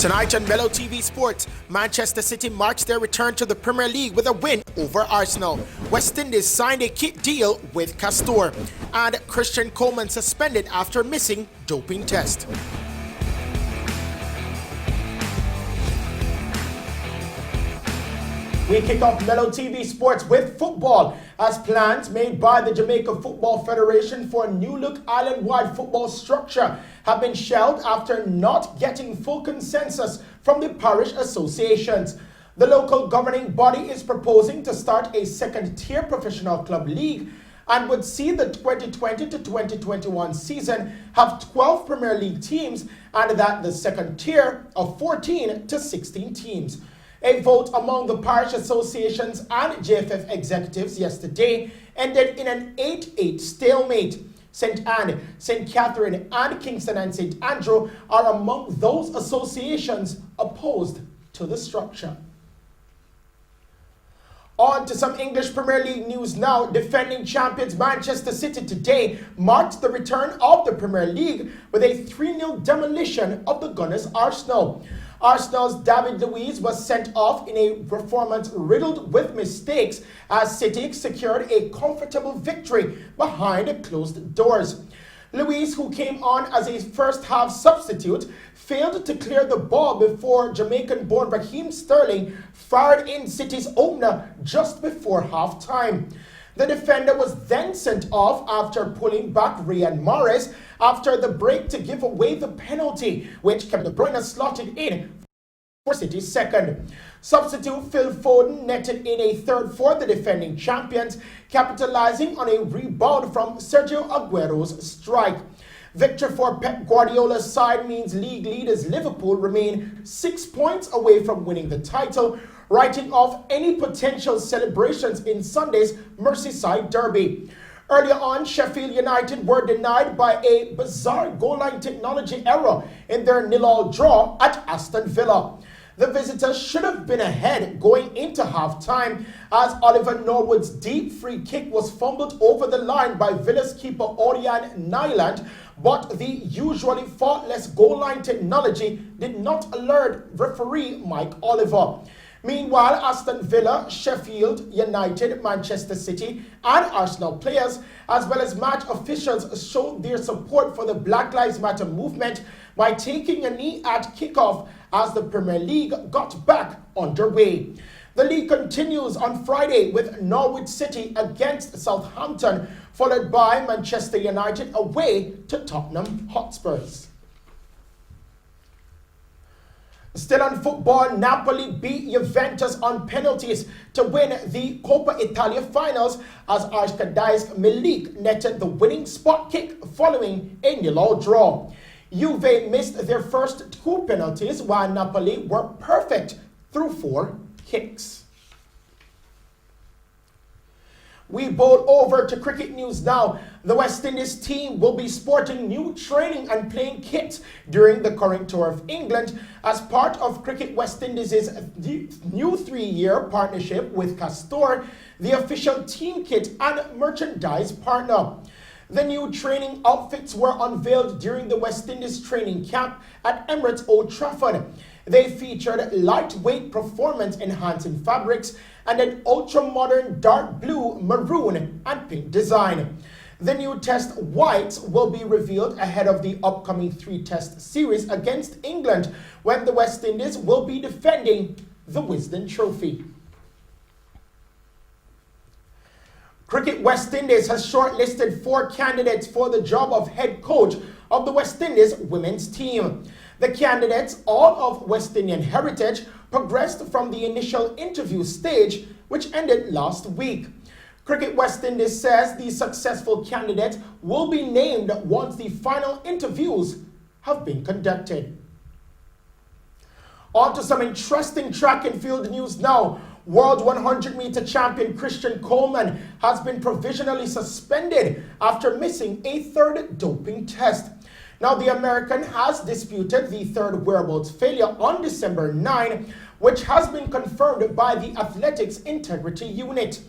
Tonight on Mello TV Sports, Manchester City marks their return to the Premier League with a win over Arsenal. West Indies signed a kit deal with CASTORE. And Christian Coleman suspended after missing doping test. We kick off Mello TV Sports with football, as plans made by the Jamaica Football Federation for a new-look island-wide football structure have been shelved after not getting full consensus from the parish associations. The local governing body is proposing to start a second-tier professional club league and would see the 2020 to 2021 season have 12 Premier League teams, and that the second tier of 14 to 16 teams. A vote among the parish associations and JFF executives yesterday ended in an 8-8 stalemate. St. Anne, St. Catherine, and Kingston and St. Andrew are among those associations opposed to the structure. On to some English Premier League news now. Defending champions Manchester City today marked the return of the Premier League with a 3-0 demolition of the Gunners' Arsenal. Arsenal's David Luiz was sent off in a performance riddled with mistakes as City secured a comfortable victory behind closed doors. Luiz, who came on as a first-half substitute, failed to clear the ball before Jamaican-born Raheem Sterling fired in City's opener just before half-time. The defender was then sent off after pulling back Riyad Mahrez after the break to give away the penalty, which kept De Bruyne slotted in for City's second. Substitute Phil Foden netted in a third for the defending champions, capitalizing on a rebound from Sergio Aguero's strike. Victory for Pep Guardiola's side means league leaders Liverpool remain 6 points away from winning the title, writing off any potential celebrations in Sunday's Merseyside derby. Earlier on, Sheffield United were denied by a bizarre goal line technology error in their 0-0 draw at Aston Villa. The visitors should have been ahead going into half-time as Oliver Norwood's deep free kick was fumbled over the line by Villa's keeper Odian Nyland, but the usually faultless goal line technology did not alert referee Mike Oliver. Meanwhile, Aston Villa, Sheffield United, Manchester City and Arsenal players, as well as match officials, showed their support for the Black Lives Matter movement by taking a knee at kickoff as the Premier League got back underway. The league continues on Friday with Norwich City against Southampton, followed by Manchester United away to Tottenham Hotspurs. Still on football, Napoli beat Juventus on penalties to win the Coppa Italia finals as Archdiocese Milik netted the winning spot kick following a 0-0 draw. Juve missed their first 2 penalties while Napoli were perfect through 4 kicks. We bowl over to cricket news now. The West Indies team will be sporting new training and playing kits during the current tour of England as part of Cricket West Indies' new 3-year partnership with CASTORE, the official team kit and merchandise partner. The new training outfits were unveiled during the West Indies training camp at Emirates Old Trafford. They featured lightweight performance-enhancing fabrics and an ultra-modern dark blue, maroon, and pink design. The new test whites will be revealed ahead of the upcoming 3-test series against England, when the West Indies will be defending the Wisden Trophy. Cricket West Indies has shortlisted 4 candidates for the job of head coach of the West Indies women's team. The candidates, all of West Indian heritage, progressed from the initial interview stage, which ended last week. Cricket West Indies says the successful candidates will be named once the final interviews have been conducted. On to some interesting track and field news now. World 100-meter champion Christian Coleman has been provisionally suspended after missing a 3rd doping test. Now, the American has disputed the 3rd wearables failure on December 9, which has been confirmed by the Athletics Integrity Unit.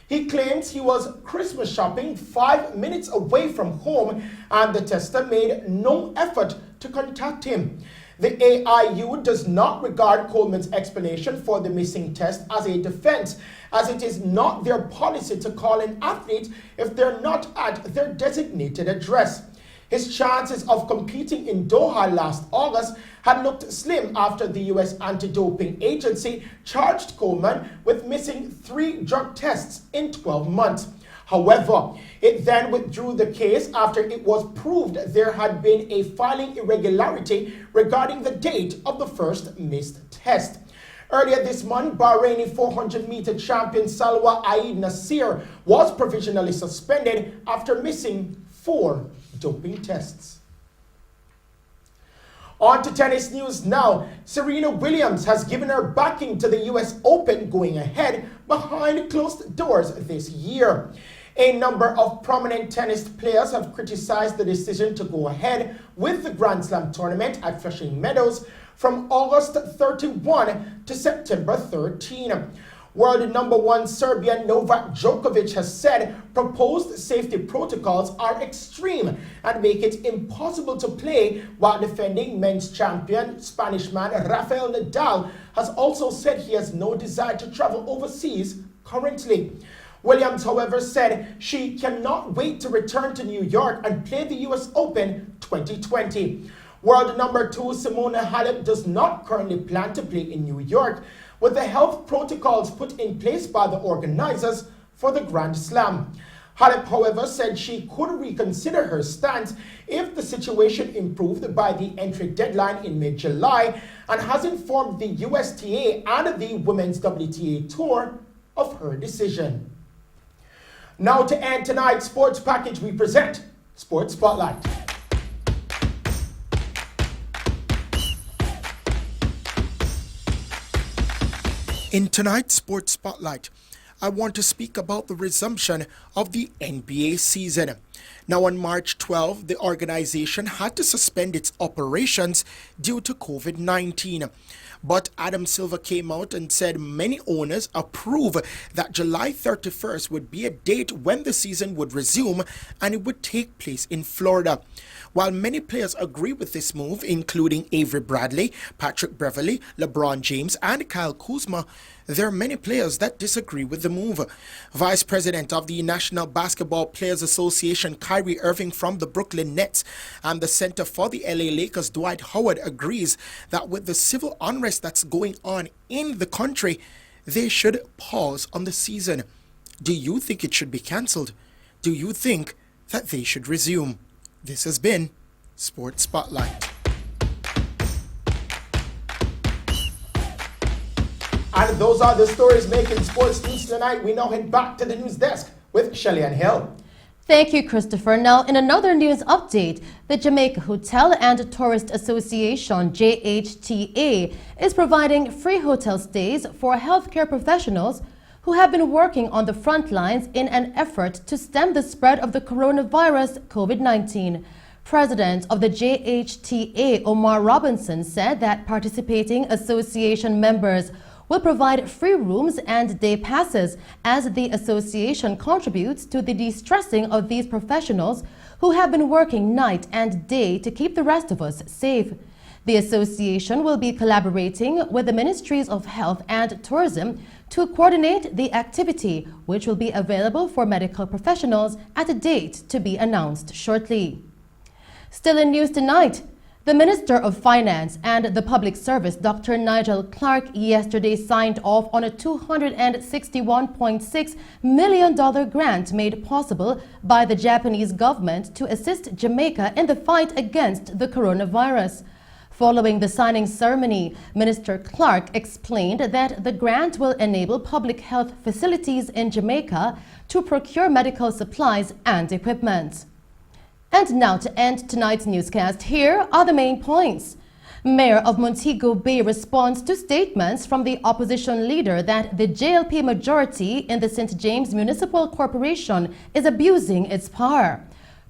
He claims he was Christmas shopping 5 minutes away from home and the tester made no effort to contact him. The AIU does not regard Coleman's explanation for the missing test as a defense, as it is not their policy to call in athletes if they're not at their designated address. His chances of competing in Doha last August had looked slim after the U.S. Anti-Doping Agency charged Coleman with missing 3 drug tests in 12 months. However, it then withdrew the case after it was proved there had been a filing irregularity regarding the date of the first missed test. Earlier this month, Bahraini 400-meter champion Salwa Aid Nasir was provisionally suspended after missing 4 doping tests. On to tennis news now. Serena Williams has given her backing to the US Open going ahead behind closed doors this year. A number of prominent tennis players have criticized the decision to go ahead with the Grand Slam tournament at Flushing Meadows from August 31 to September 13. World number 1 Serbian Novak Djokovic has said proposed safety protocols are extreme and make it impossible to play, while defending men's champion Spanish man Rafael Nadal has also said he has no desire to travel overseas currently. Williams, however, said she cannot wait to return to New York and play the US Open 2020. World number 2 Simona Halep does not currently plan to play in New York, with the health protocols put in place by the organizers for the Grand Slam. Halep, however, said she could reconsider her stance if the situation improved by the entry deadline in mid-July, and has informed the USTA and the Women's WTA Tour of her decision. Now to end tonight's sports package, we present Sports Spotlight. In tonight's Sports Spotlight, I want to speak about the resumption of the NBA season. Now, on March 12, the organization had to suspend its operations due to COVID-19. But Adam Silver came out and said many owners approve that July 31st would be a date when the season would resume, and it would take place in Florida. While many players agree with this move, including Avery Bradley, Patrick Beverley, LeBron James, and Kyle Kuzma, there are many players that disagree with the move. Vice President of the National Basketball Players Association, Kyrie Irving from the Brooklyn Nets, and the Center for the LA Lakers, Dwight Howard, agrees that with the civil unrest that's going on in the country, they should pause on the season. Do you think it should be cancelled? Do you think that they should resume? This has been Sports Spotlight. And those are the stories making sports news tonight. We now head back to the news desk with Shelley Ann Hill. Thank you, Christopher. Now, in another news update, the Jamaica Hotel and Tourist Association, JHTA, is providing free hotel stays for healthcare professionals who have been working on the front lines in an effort to stem the spread of the coronavirus COVID-19. President of the JHTA, Omar Robinson, said that participating association members will provide free rooms and day passes as the association contributes to the de-stressing of these professionals who have been working night and day to keep the rest of us safe. The association will be collaborating with the Ministries of Health and Tourism to coordinate the activity, which will be available for medical professionals at a date to be announced shortly. Still in news tonight, the Minister of Finance and the Public Service, Dr. Nigel Clark, yesterday signed off on a $261.6 million grant made possible by the Japanese government to assist Jamaica in the fight against the coronavirus. Following the signing ceremony, Minister Clark explained that the grant will enable public health facilities in Jamaica to procure medical supplies and equipment. And now, to end tonight's newscast, here are the main points. Mayor of Montego Bay responds to statements from the opposition leader that the JLP majority in the St. James Municipal Corporation is abusing its power.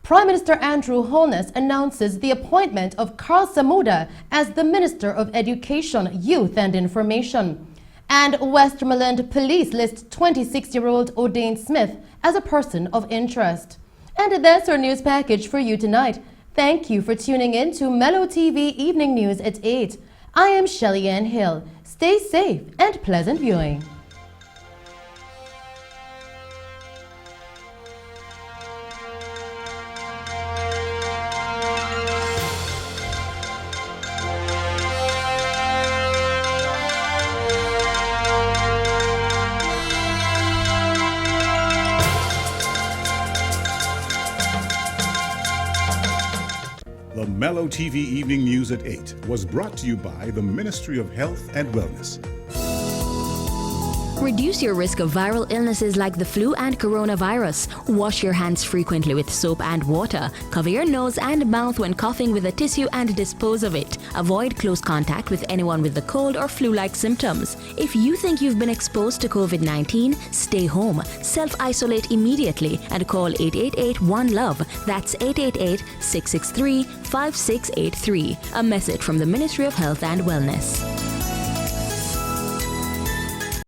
Prime Minister Andrew Holness announces the appointment of Carl Samuda as the Minister of Education, Youth and Information. And Westmoreland Police lists 26-year-old O'Dane Smith as a person of interest. And that's our news package for you tonight. Thank you for tuning in to Mello TV Evening News at 8. I am Shelly Ann Hill. Stay safe and pleasant viewing. The Mello TV Evening News at 8 was brought to you by the Ministry of Health and Wellness. Reduce your risk of viral illnesses like the flu and coronavirus. Wash your hands frequently with soap and water. Cover your nose and mouth when coughing with a tissue and dispose of it. Avoid close contact with anyone with the cold or flu-like symptoms. If you think you've been exposed to COVID-19, stay home. Self-isolate immediately and call 888-1-LOVE. That's 888-663-5683. A message from the Ministry of Health and Wellness.